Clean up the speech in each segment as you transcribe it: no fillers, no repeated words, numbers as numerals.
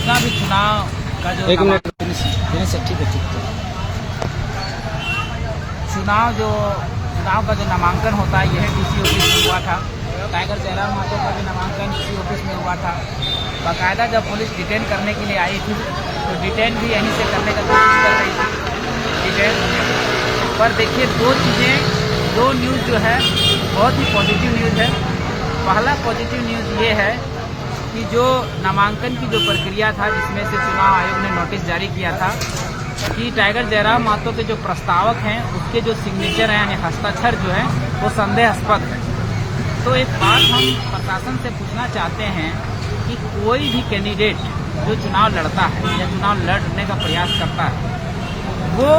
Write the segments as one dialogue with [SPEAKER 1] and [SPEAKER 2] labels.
[SPEAKER 1] जितना भी चुनाव का जो चुनाव का जो नामांकन होता है यह डीसी ऑफिस में हुआ था। टाइगर जयराम महतो का भी नामांकन डीसी ऑफिस में हुआ था। बाकायदा जब पुलिस डिटेन करने के लिए आई थी तो डिटेन भी यहीं से करने का कोशिश कर रही थी डिटेन। पर देखिए दो न्यूज़ जो है बहुत ही पॉजिटिव न्यूज़ है। पहला पॉजिटिव न्यूज़ ये है कि जो नामांकन की जो प्रक्रिया था जिसमें से चुनाव आयोग ने नोटिस जारी किया था कि टाइगर जयराम महतो के जो प्रस्तावक हैं उसके जो सिग्नेचर हैं यानी हस्ताक्षर जो है वो संदेहास्पद है। तो एक बात हम प्रशासन से पूछना चाहते हैं कि कोई भी कैंडिडेट जो चुनाव लड़ता है या चुनाव लड़ने का प्रयास करता है वो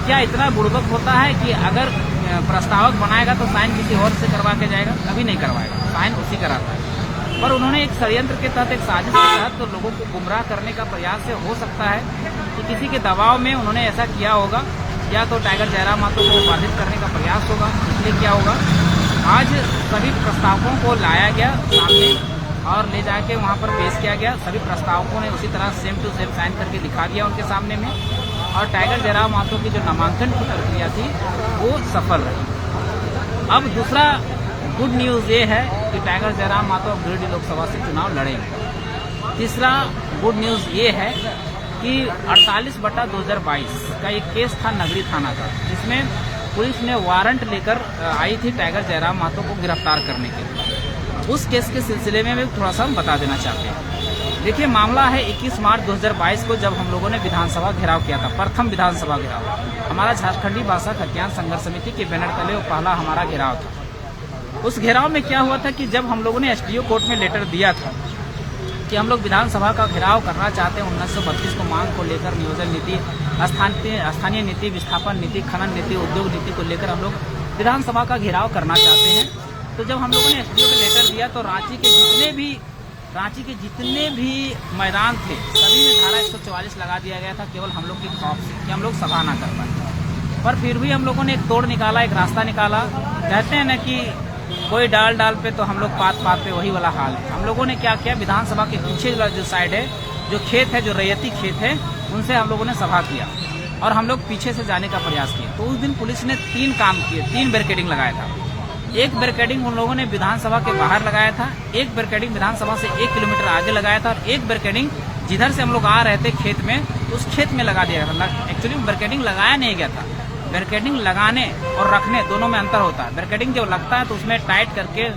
[SPEAKER 1] क्या इतना बुड़बक होता है कि अगर प्रस्तावक बनाएगा तो साइन किसी और से करवा के जाएगा? कभी नहीं करवाएगा, साइन उसी कराता है। पर उन्होंने एक षड्यंत्र के तहत, एक साजिश के तहत तो लोगों को गुमराह करने का प्रयास से हो सकता है कि किसी के दबाव में उन्होंने ऐसा किया होगा, या तो टाइगर जयराम महतो को बाधित करने का प्रयास होगा। इसलिए क्या होगा, आज सभी प्रस्तावकों को लाया गया सामने और ले जाके वहाँ पर पेश किया गया। सभी प्रस्तावकों ने उसी तरह सेम टू सेम साइन करके दिखा दिया उनके सामने में, और टाइगर जयराम महतो की जो नामांकन की प्रक्रिया थी वो सफल रही। अब दूसरा गुड न्यूज़ ये है कि टाइगर जयराम महतो अब गिरिडीह लोकसभा से चुनाव लड़ेंगे। तीसरा गुड न्यूज़ ये है कि 48/2022 का एक केस था नगरी थाना का, जिसमें पुलिस ने वारंट लेकर आई थी टाइगर जयराम महतो को गिरफ्तार करने के लिए। उस केस के सिलसिले में भी थोड़ा सा हम बता देना चाहते हैं। देखिए, मामला है 21 मार्च 2022 को जब हम लोगों ने विधानसभा घेराव किया था, प्रथम विधानसभा घेराव। हमारा झारखंडी भाषा खतियान संघर्ष समिति के बैनर तले वो पहला हमारा घेराव था। उस घेराव में क्या हुआ था कि जब हम लोगों ने एसडीओ कोर्ट में लेटर दिया था कि हम लोग विधानसभा का घेराव करना चाहते हैं 1932 को मांग को लेकर, नियोजन नीति, स्थानीय नीति, विस्थापन नीति, खनन नीति, उद्योग नीति को लेकर हम लोग विधानसभा का घेराव करना चाहते हैं। तो जब हम लोगों ने एसडीओ को लेटर दिया तो रांची के जितने भी मैदान थे सभी में धारा 144 लगा दिया गया था, केवल हम लोग की खौफ से कि हम लोग सभा ना कर पाए। पर फिर भी हम लोगों ने एक तोड़ निकाला, एक रास्ता निकाला। कहते हैं ना कि कोई डाल पे तो हम लोग पात पे वही वाला हाल है। हम लोगों ने क्या किया, विधानसभा के पीछे जो साइड है, जो खेत है, जो रैयती खेत है, उनसे हम लोगों ने सभा किया और हम लोग पीछे से जाने का प्रयास किया। तो उस दिन पुलिस ने 3 काम किए, 3 बैरिकेडिंग लगाया था। एक बैरिकेडिंग उन लोगों ने विधानसभा के बाहर लगाया था, एक बैरिकेडिंग विधानसभा से 1 किलोमीटर आगे लगाया था, और एक बैरिकेडिंग जिधर से हम लोग आ रहे थे खेत में, उस खेत में लगा दिया था। एक्चुअली बैरिकेडिंग लगाया नहीं गया था। बैरिकेडिंग लगाने और रखने दोनों में अंतर होता है। बैरिकेडिंग जब लगता है तो उसमें टाइट करके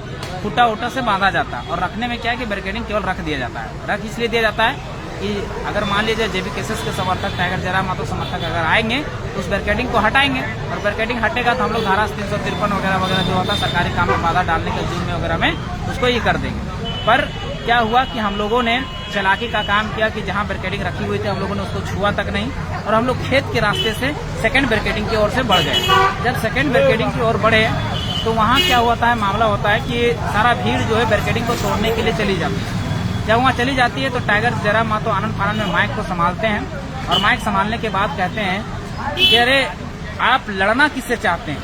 [SPEAKER 1] फूटा उटा से बांधा जाता है, और रखने में क्या है कि बैरिकेडिंग केवल रख दिया जाता है। रख इसलिए दिया जाता है कि अगर मान लीजिए जेबी केसेस के समर्थक, टाइगर जयराम महतो समर्थक अगर आएंगे तो उस बैरिकेडिंग को हटाएंगे, और बैरिकेडिंग हटेगा तो हम लोग धारा 353 वगैरह जो होता है सरकारी काम में बाधा डालने के जुर्म में वगैरह में उसको ये कर देंगे। पर क्या हुआ कि हम लोगों ने चालाकी का काम किया कि जहां बैरिकेडिंग रखी हुई थी हम लोगों ने उसको छुआ तक नहीं, और हम लोग खेत के रास्ते से सेकंड बैरिकेडिंग की ओर से बढ़ गए। जब सेकंड बैरिकेडिंग की ओर बढ़े तो वहां क्या होता है, मामला होता है कि सारा भीड़ जो है बैरिकेडिंग को तोड़ने के लिए चली जाती है। जब वहाँ चली जाती है तो टाइगर जयराम महतो आनंद फानन में माइक को संभालते हैं, और माइक संभालने के बाद कहते हैं कि अरे आप लड़ना किससे चाहते हैं?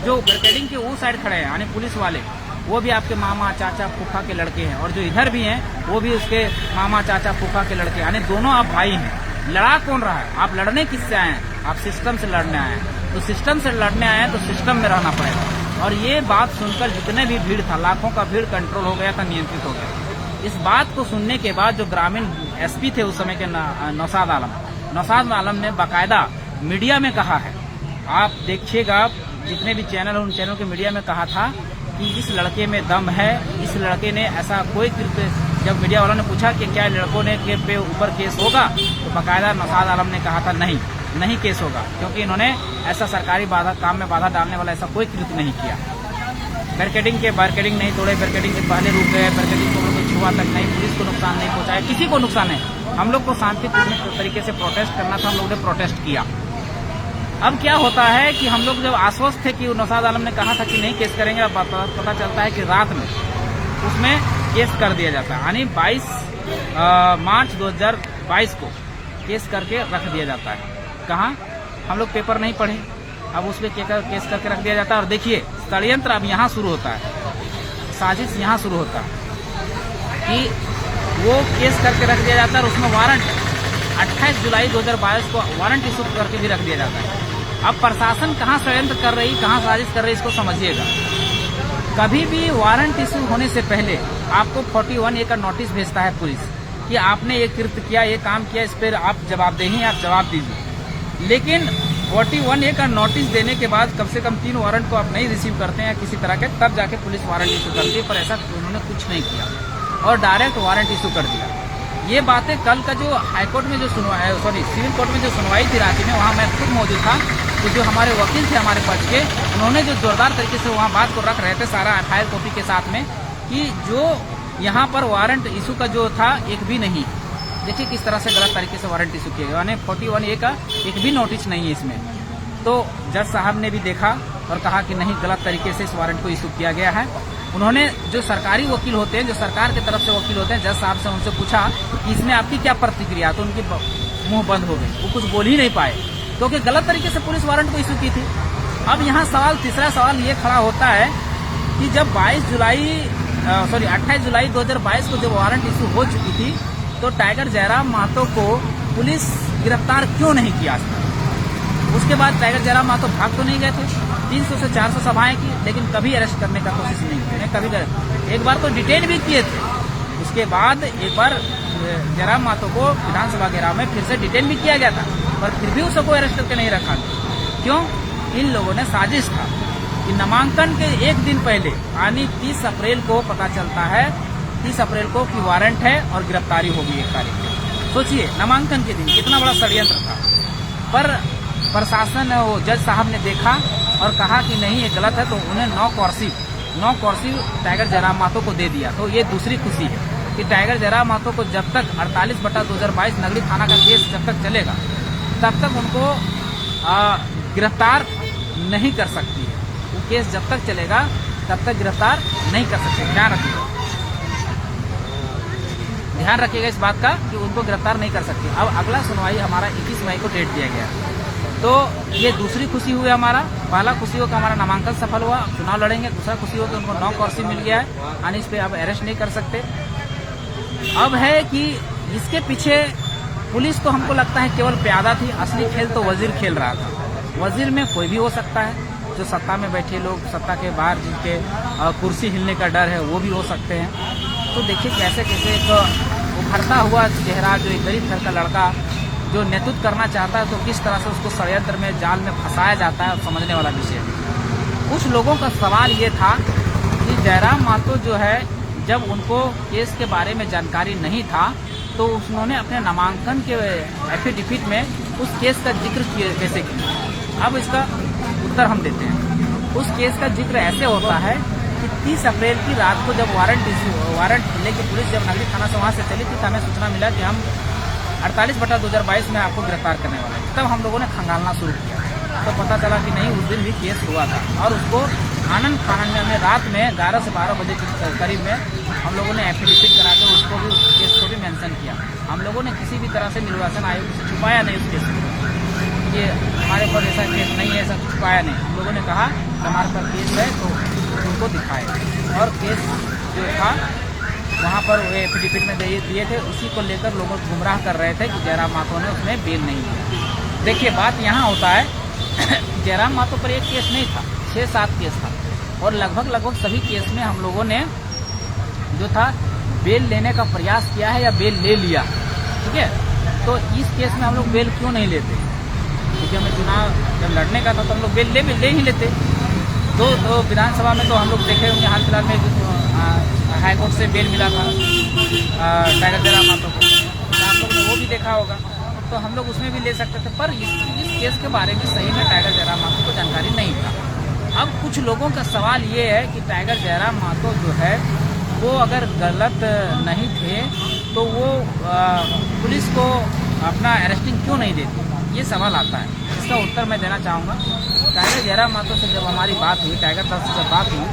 [SPEAKER 1] जो बैरिकेडिंग के वो साइड खड़े हैं यानी पुलिस वाले, वो भी आपके मामा चाचा फूफा के लड़के हैं, और जो इधर भी हैं वो भी उसके मामा चाचा फूफा के लड़के, यानी दोनों आप भाई हैं। लड़ा कौन रहा है? आप लड़ने किससे आए हैं? आप सिस्टम से लड़ने आए हैं। तो सिस्टम से लड़ने आए हैं तो सिस्टम में रहना पड़ेगा। और ये बात सुनकर जितने भी भीड़ था, लाखों का भीड़ कंट्रोल हो गया था, नियंत्रित हो गया। इस बात को सुनने के बाद जो ग्रामीण एसपी थे उस समय के नौशाद आलम ने बाकायदा मीडिया में कहा है, आप देखिएगा जितने भी चैनल हैं उन चैनल के मीडिया में कहा था कि इस लड़के में दम है, इस लड़के ने ऐसा कोई कृत्य। जब मीडिया वालों ने पूछा कि क्या लड़कों ने के पे ऊपर केस होगा, तो बाकायदा नौशाद आलम ने कहा था नहीं केस होगा, क्योंकि इन्होंने ऐसा सरकारी काम में बाधा डालने वाला ऐसा कोई कृत्य नहीं किया। बैरिकेडिंग नहीं तोड़े, बैरिकेडिंग के पहले रुक गए, बैरिकेडिंग को छुआ तक नहीं, पुलिस को नुकसान नहीं पहुंचाया, किसी को नुकसान नहीं। हम लोग को शांतिपूर्ण तरीके से प्रोटेस्ट करना था, हम लोगों ने प्रोटेस्ट किया। अब क्या होता है कि हम लोग जब आश्वस्त थे कि नौशाद आलम ने कहा था कि नहीं केस करेंगे, अब पता चलता है कि रात में उसमें केस कर दिया जाता है, यानी 22 मार्च 2022 को केस करके रख दिया जाता है। कहाँ? हम लोग पेपर नहीं पढ़े, अब उसमें केस करके रख दिया जाता है। और देखिए षड्यंत्र अब यहाँ शुरू होता है, साजिश यहाँ शुरू होता है कि वो केस करके रख दिया जाता है और उसमें वारंट 28 जुलाई 2022 को वारंट इशू करके भी रख दिया जाता है। अब प्रशासन कहाँ षड्यंत्र कर रही, कहाँ साजिश कर रही, इसको समझिएगा। कभी भी वारंट इशू होने से पहले आपको 41A का नोटिस भेजता है पुलिस कि आपने ये कृत्य किया, ये काम किया, इस पर आप जवाबदेही, आप जवाब दीजिए। लेकिन 41A का नोटिस देने के बाद कम से कम 3 वारंट को आप नहीं रिसीव करते हैं किसी तरह के, तब जाके पुलिस वारंट इशू करती है। पर ऐसा उन्होंने कुछ नहीं किया और डायरेक्ट वारंट इशू कर दिया। ये बातें कल का जो हाईकोर्ट में जो सिविल कोर्ट में जो सुनवाई थी रांची में, वहाँ मैं खुद मौजूद था। तो जो हमारे वकील थे हमारे पक्ष के, उन्होंने जो जोरदार तरीके से वहाँ बात को रख रहे थे सारा FIR कॉपी के साथ में, कि जो यहाँ पर वारंट इशू का जो था एक भी नहीं। देखिए किस तरह से गलत तरीके से वारंट इशू किया गया, यानी 41A का एक भी नोटिस नहीं है इसमें। तो जज साहब ने भी देखा और कहा कि नहीं, गलत तरीके से इस वारंट को इशू किया गया है। उन्होंने जो सरकारी वकील होते हैं, जो सरकार की तरफ से वकील होते हैं, जज साहब से उनसे पूछा कि इसमें आपकी क्या प्रतिक्रिया, तो उनकी मुंह बंद हो गई, वो कुछ बोल ही नहीं पाए क्योंकि गलत तरीके से पुलिस वारंट को इशू की थी। अब यहाँ तीसरा सवाल ये खड़ा होता है कि जब 28 जुलाई 2022 को जब वारंट इशू हो चुकी थी, तो टाइगर जयराम महतो को पुलिस गिरफ्तार क्यों नहीं किया? उसके बाद टाइगर जयराम महतो भाग तो नहीं गए थे, 300 से 400 सभाएं की, लेकिन कभी अरेस्ट करने का कोशिश नहीं की। कभी एक बार तो डिटेन भी किए थे, उसके बाद एक बार जयराम महतो को विधानसभा घेराव में फिर से डिटेन भी किया गया था, पर फिर भी उसको रजिस्टर करके नहीं रखा। क्यों? इन लोगों ने साजिश था कि नामांकन के एक दिन पहले यानी 30 अप्रैल को पता चलता है, 30 अप्रैल को कि वारंट है और गिरफ्तारी होगी 1 तारीख को। सोचिए नामांकन के दिन कितना बड़ा षड्यंत्र था। पर प्रशासन वो जज साहब ने देखा और कहा कि नहीं ये गलत है, तो उन्हें 9 कॉर्सिव टाइगर जयराम महतो को दे दिया। तो ये दूसरी खुशी है कि टाइगर जयराम महतो को जब तक 48/2022 नगरी थाना का केस जब तक चलेगा तब तक उनको गिरफ्तार नहीं कर सकती है। वो केस जब तक चलेगा तब तक गिरफ्तार नहीं कर सकते। ध्यान रखिएगा इस बात का कि उनको गिरफ्तार नहीं कर सकती। अब अगला सुनवाई हमारा 21 मई को डेट दिया गया। तो ये दूसरी खुशी हुई हमारा। पहला खुशी हो कि हमारा नामांकन सफल हुआ, चुनाव लड़ेंगे। दूसरा खुशी हो कि उनको 9 कॉर्सी मिल गया है, यानी इस पे अब अरेस्ट नहीं कर सकते। अब है कि इसके पीछे पुलिस तो हमको लगता है केवल प्यादा थी, असली खेल तो वजीर खेल रहा था। वजीर में कोई भी हो सकता है, जो सत्ता में बैठे लोग, सत्ता के बाहर जिनके कुर्सी हिलने का डर है वो भी हो सकते हैं। तो देखिए कैसे कैसे एक उभरता हुआ चेहरा, जो एक गरीब घर का लड़का जो नेतृत्व करना चाहता है, तो किस तरह से उसको षड्यंत्र में, जाल में फंसाया जाता है, समझने वाला विषय है। कुछ लोगों का सवाल ये था कि जयराम महतो जो है, जब उनको केस के बारे में जानकारी नहीं था तो उन्होंने अपने नामांकन के एफिडेविट में उस केस का जिक्र कैसे किया। अब इसका उत्तर हम देते हैं। उस केस का जिक्र ऐसे होता है कि 30 अप्रैल की रात को जब वारंट लेके पुलिस जब नगरी थाना से वहाँ से चली थी, तो हमें सूचना मिला कि हम 48/2022 में आपको गिरफ्तार करने वाले हैं। तब हम लोगों ने खंगालना शुरू किया, तो पता चला कि नहीं, उस दिन भी केस हुआ था और उसको आनंद फानंद में रात में 11 से 12 बजे के करीब में हम लोगों ने एफिडेविट करा के उसको भी, उस केस को भी मेंशन किया। हम लोगों ने किसी भी तरह से निर्वाचन आयोग से छुपाया नहीं उस केस को, ये हमारे पर ऐसा केस नहीं है, ऐसा छुपाया नहीं। हम लोगों ने कहा हमारे पर केस है तो उनको दिखाए, और केस जो था वहाँ पर एफिडेविट में दिए थे, उसी को लेकर लोग गुमराह कर रहे थे कि जयराम महतो ने उसमें बेल नहीं दिया। देखिए बात यहाँ होता है जयराम महतो पर एक केस नहीं था, 6-7 केस था, और लगभग सभी केस में हम लोगों ने जो था बेल लेने का प्रयास किया है या बेल ले लिया। ठीक है, तो इस केस में हम लोग बेल क्यों नहीं लेते? क्योंकि हमें चुनाव जब लड़ने का था तो हम लोग बेल ले ही लेते। तो विधानसभा में तो हम लोग देखे होंगे, हाल फिलहाल में हाईकोर्ट से बेल मिला था टाइगर जयराम महतो को, तो आप लोग ने वो भी देखा होगा, तो हम लोग उसमें भी ले सकते थे। पर इस केस के बारे में सही में टाइगर जयराम महतो को जानकारी नहीं था। अब कुछ लोगों का सवाल ये है कि टाइगर जयराम महतो जो है वो अगर गलत नहीं थे तो वो पुलिस को अपना अरेस्टिंग क्यों नहीं देती, ये सवाल आता है। इसका उत्तर मैं देना चाहूँगा। टाइगर जयराम महतो से जब हमारी बात हुई, टाइगर साहब से जब बात हुई,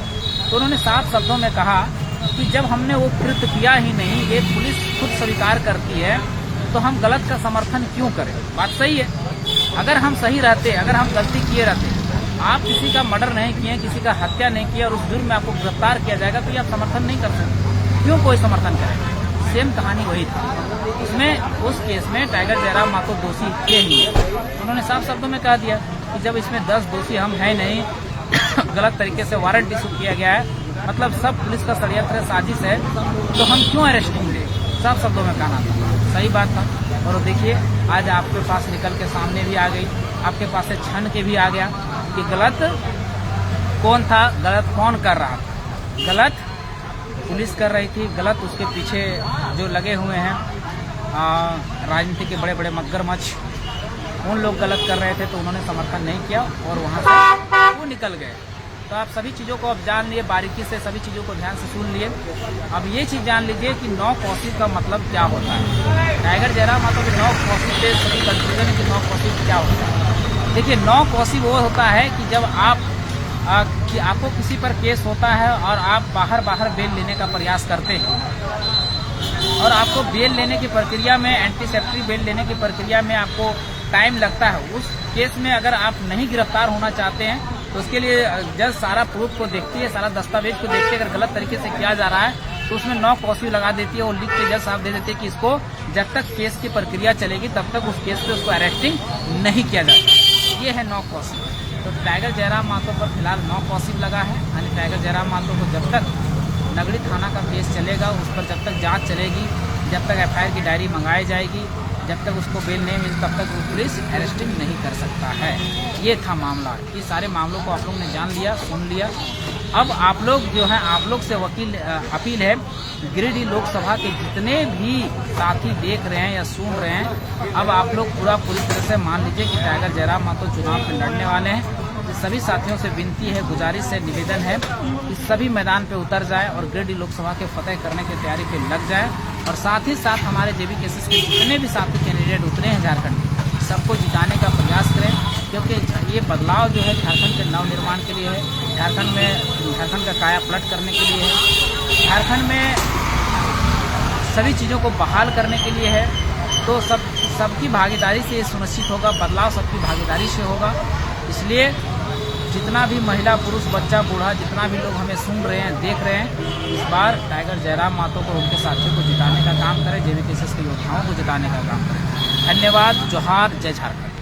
[SPEAKER 1] तो उन्होंने साफ शब्दों में कहा कि जब हमने वो कृत्य किया ही नहीं, ये पुलिस खुद स्वीकार करती है, तो हम गलत का समर्थन क्यों करें। बात सही है, अगर हम सही रहते, अगर हम गलती किए रहते, आप किसी का मर्डर नहीं किए, किसी का हत्या नहीं किया और उस जुर्म में आपको गिरफ्तार किया जाएगा, तो ये आप समर्थन नहीं कर सकते। क्यों कोई समर्थन करे? सेम कहानी वही था। उसमें उस केस में टाइगर जयराम मातो दोषी थे ही। उन्होंने साफ शब्दों में कह दिया कि जब इसमें 10 दोषी हम हैं नहीं, गलत तरीके से वारंट इशू किया गया है, मतलब सब पुलिस का षड्यंत्र साजिश है, तो हम क्यों अरेस्टिंग दें, साफ शब्दों में कहना था। सही बात था। और देखिए आज आपके पास निकल के सामने भी आ गई, आपके पास से छन के भी आ गया कि गलत कौन था, गलत कौन कर रहा था। गलत पुलिस कर रही थी, गलत उसके पीछे जो लगे हुए हैं राजनीति के बड़े बड़े मगरमच्छ, उन लोग गलत कर रहे थे, तो उन्होंने समर्थन नहीं किया और वहाँ से वो निकल गए। तो आप सभी चीज़ों को अब जान लिए, बारीकी से सभी चीज़ों को ध्यान से सुन लिए। अब ये चीज़ जान लीजिए कि 9 कौशिक का मतलब क्या होता है। टाइगर जयराम मातो के 9 कौशिक से सभी कंफ्यूजन है कि 9 कौशिक क्या होता है। देखिए 9 कौशिक वो होता है कि जब कि आपको किसी पर केस होता है और आप बाहर बेल लेने का प्रयास करते हैं और आपको बेल लेने की प्रक्रिया में, एंटीसेप्टरी बेल लेने की प्रक्रिया में आपको टाइम लगता है। उस केस में अगर आप नहीं गिरफ्तार होना चाहते हैं तो उसके लिए जज सारा प्रूफ को देखती है, सारा दस्तावेज को देखती है। अगर गलत तरीके से किया जा रहा है तो उसमें 9 कौशिक लगा देती है और लिख के जज साहब दे देते हैं कि इसको जब तक केस की प्रक्रिया चलेगी तब तक उस केस पे उसको अरेस्टिंग नहीं किया जाता। ये है 9 कौशिक। तो टाइगर जयराम मातो पर फिलहाल 9 कौशिक लगा है। यानी टाइगर जयराम मातो को जब तक नगड़ी थाना का केस चलेगा, उस पर जब तक जांच चलेगी, जब तक FIR की डायरी मंगाई जाएगी, जब तक उसको बेल नहीं मिली तब तक वो पुलिस अरेस्टिंग नहीं कर सकता है। ये था मामला। ये सारे मामलों को आप लोग ने जान लिया, सुन लिया। अब आप लोग जो है, आप लोग से अपील है, गिरिडीह लोकसभा के जितने भी साथी देख रहे हैं या सुन रहे हैं, अब आप लोग पूरी तरह से मान लीजिए कि टाइगर जयराम मातो चुनाव में लड़ने वाले हैं। सभी साथियों से विनती है, गुजारिश है, निवेदन है कि सभी मैदान पे उतर जाए और गिरिडीह लोकसभा के फतेह करने की तैयारी पे लग जाए। और साथ ही साथ हमारे JB केसेस के जितने भी साथी कैंडिडेट उतरे हैं झारखंड में, सबको जिताने का प्रयास करें, क्योंकि ये बदलाव जो है झारखंड के नवनिर्माण के लिए है, झारखंड का काया पलट करने के लिए है, झारखंड में सभी चीज़ों को बहाल करने के लिए है। तो सबकी भागीदारी से ये सुनिश्चित होगा, बदलाव सबकी भागीदारी से होगा। इसलिए जितना भी महिला, पुरुष, बच्चा, बूढ़ा, जितना भी लोग हमें सुन रहे हैं, देख रहे हैं, इस बार टाइगर जयराम मातो को, उनके साथियों को जिताने का काम करें, JB केसेस के योद्धाओं को जिताने का काम करें। धन्यवाद। जोहार। जय झारखंड।